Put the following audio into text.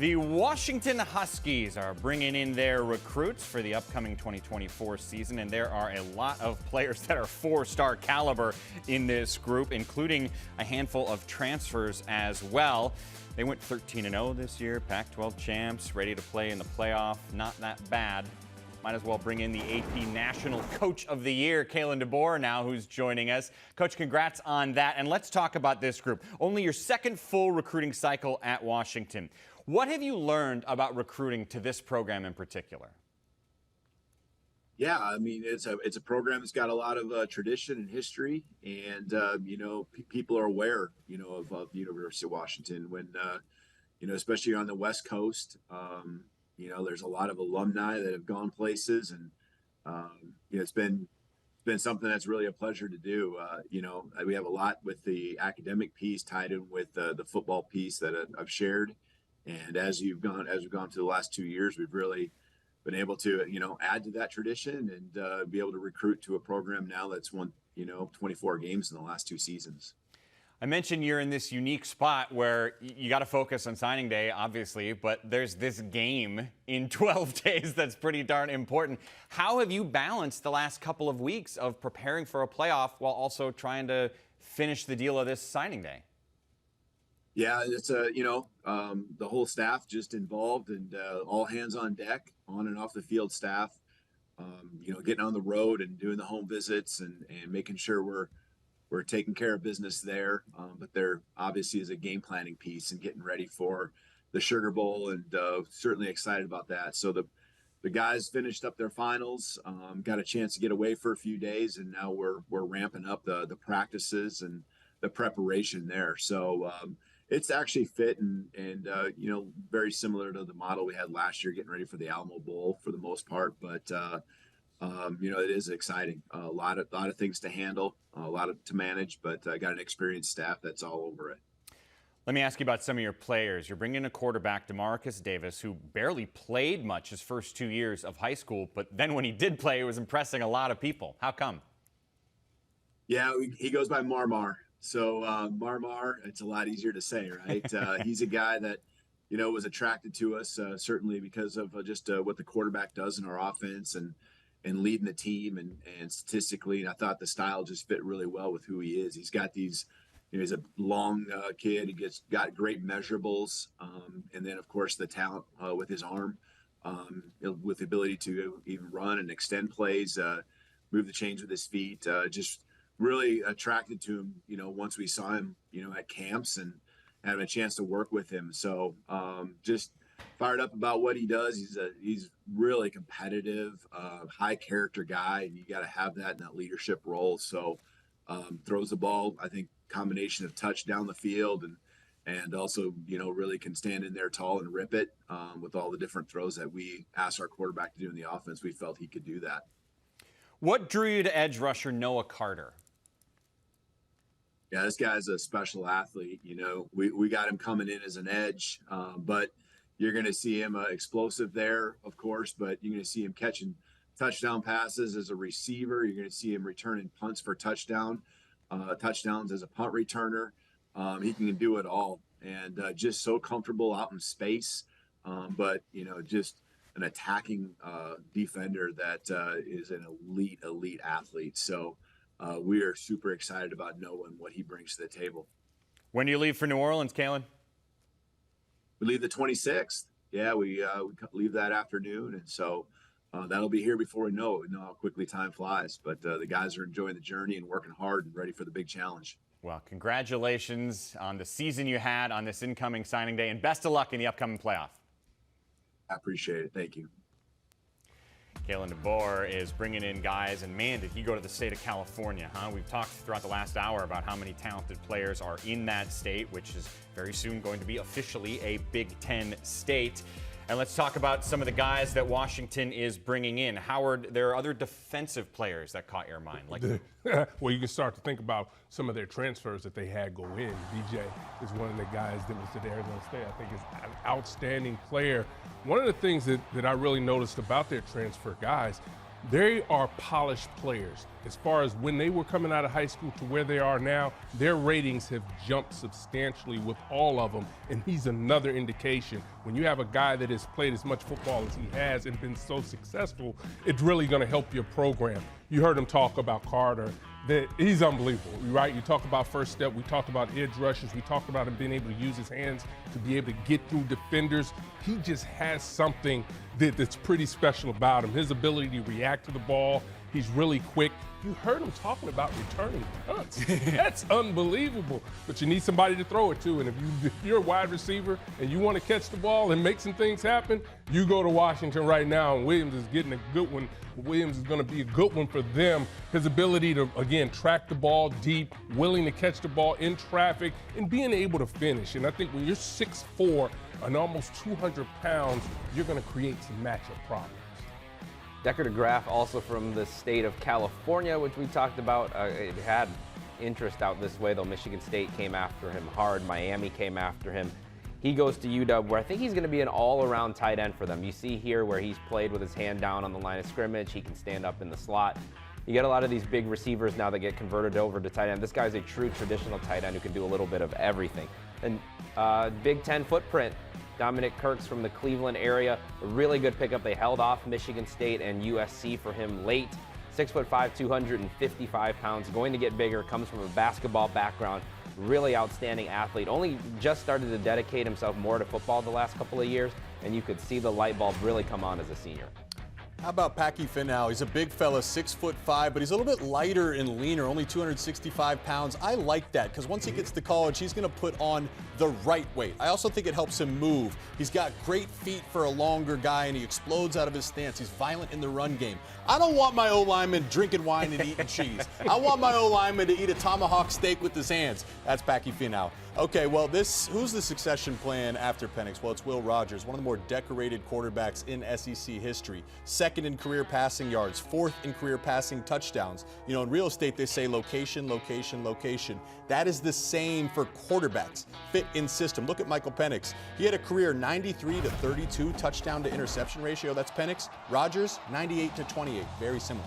The Washington Huskies are bringing in their recruits for the upcoming 2024 season, and there are a lot of players that are four-star caliber in this group, including a handful of transfers as well. They went 13-0 this year, Pac-12 champs, ready to play in the playoff. Not that bad. Might as well bring in the AP National Coach of the Year, Kalen DeBoer, now, who's joining us. Coach, congrats on that. And let's talk about this group. Only your second full recruiting cycle at Washington. What have you learned about recruiting to this program in particular? Yeah, I mean, it's a program that's got a lot of tradition and history, and people are aware, of the University of Washington when, especially on the West Coast. There's a lot of alumni that have gone places, and it's been something that's really a pleasure to do. We have a lot with the academic piece tied in with the football piece that I've shared, and as we've gone through the last 2 years, we've really been able to add to that tradition and be able to recruit to a program now that's won 24 games in the last 2 seasons. I mentioned you're in this unique spot where you got to focus on signing day, obviously, but there's this game in 12 days that's pretty darn important. How have you balanced the last couple of weeks of preparing for a playoff while also trying to finish the deal of this signing day? Yeah, it's the whole staff just involved, and all hands on deck, on and off the field staff, getting on the road and doing the home visits and making sure we're taking care of business there. But there obviously is a game planning piece and getting ready for the Sugar Bowl, and certainly excited about that. So the guys finished up their finals, got a chance to get away for a few days, and now we're ramping up the practices and the preparation there. So it's actually fit and very similar to the model we had last year, getting ready for the Alamo Bowl for the most part. But it is exciting. A lot of things to handle, to manage, but I got an experienced staff that's all over it. Let me ask you about some of your players. You're bringing a quarterback, DeMarcus Davis, who barely played much his first 2 years of high school, but then when he did play, he was impressing a lot of people. How come? Yeah, he goes by Marmar. So Marmar, it's a lot easier to say, right? He's a guy that, was attracted to us, certainly because of just what the quarterback does in our offense and leading the team and statistically. And I thought the style just fit really well with who he is. He's got these, he's a long kid. He got great measurables. And then, of course, the talent with his arm, with the ability to even run and extend plays, move the chains with his feet, just really attracted to him, once we saw him, at camps and having a chance to work with him. So just fired up about what he does. He's really competitive, high character guy, and you got to have that in that leadership role. So throws the ball, I think, combination of touch down the field and also, really can stand in there tall and rip it with all the different throws that we asked our quarterback to do in the offense. We felt he could do that. What drew you to edge rusher Noah Carter? Yeah, this guy's a special athlete. We got him coming in as an edge, but you're going to see him explosive there, of course, but you're going to see him catching touchdown passes as a receiver. You're going to see him returning punts for touchdowns as a punt returner. He can do it all, and just so comfortable out in space, but, just an attacking defender that is an elite athlete. So we are super excited about Noah and what he brings to the table. When do you leave for New Orleans, Kalen? We leave the 26th. Yeah, we leave that afternoon, and so that'll be here before we know it. We know how quickly time flies, but the guys are enjoying the journey and working hard and ready for the big challenge. Well, congratulations on the season you had on this incoming signing day, and best of luck in the upcoming playoff. I appreciate it. Thank you. Kalen DeBoer is bringing in guys, and man, did he go to the state of California, huh? We've talked throughout the last hour about how many talented players are in that state, which is very soon going to be officially a Big Ten state. And let's talk about some of the guys that Washington is bringing in. Howard, there are other defensive players that caught your mind. Well, you can start to think about some of their transfers that they had go in. DJ is one of the guys that was at Arizona State. I think is an outstanding player. One of the things that I really noticed about their transfer guys They are polished players. As far as when they were coming out of high school to where they are now, their ratings have jumped substantially with all of them, and he's another indication. When you have a guy that has played as much football as he has and been so successful, it's really going to help your program. You heard him talk about Carter. That he's unbelievable, right? You talk about first step, we talked about edge rushes, we talked about him being able to use his hands to be able to get through defenders. He just has something that's pretty special about him. His ability to react to the ball, he's really quick. You heard him talking about returning punts. That's unbelievable. But you need somebody to throw it to. And if you're a wide receiver and you want to catch the ball and make some things happen, you go to Washington right now, and Williams is getting a good one. Williams is going to be a good one for them. His ability to, again, track the ball deep, willing to catch the ball in traffic, and being able to finish. And I think when you're 6'4" and almost 200 pounds, you're going to create some matchup problems. Decker DeGraff, also from the state of California, which we talked about. It had interest out this way, though. Michigan State came after him hard. Miami came after him. He goes to UW, where I think he's going to be an all-around tight end for them. You see here where he's played with his hand down on the line of scrimmage. He can stand up in the slot. You get a lot of these big receivers now that get converted over to tight end. This guy's a true traditional tight end who can do a little bit of everything. And Big Ten footprint. Dominic Kirks from the Cleveland area, a really good pickup. They held off Michigan State and USC for him late. 6'5", 255 pounds, going to get bigger, comes from a basketball background, really outstanding athlete. Only just started to dedicate himself more to football the last couple of years, and you could see the light bulb really come on as a senior. How about Packy Finau? He's a big fella, 6'5", but he's a little bit lighter and leaner, only 265 pounds. I like that because once he gets to college, he's going to put on the right weight. I also think it helps him move. He's got great feet for a longer guy, and he explodes out of his stance. He's violent in the run game. I don't want my O-lineman drinking wine and eating cheese. I want my O-lineman to eat a tomahawk steak with his hands. That's Packy Finau. Okay, well, who's the succession plan after Penix? Well, it's Will Rogers, one of the more decorated quarterbacks in SEC history. Second in career passing yards, fourth in career passing touchdowns. You know, in real estate, they say location, location, location. That is the same for quarterbacks. Fit in system. Look at Michael Penix. He had a career 93 to 32 touchdown to interception ratio. That's Penix. Rogers, 98 to 28. Very similar.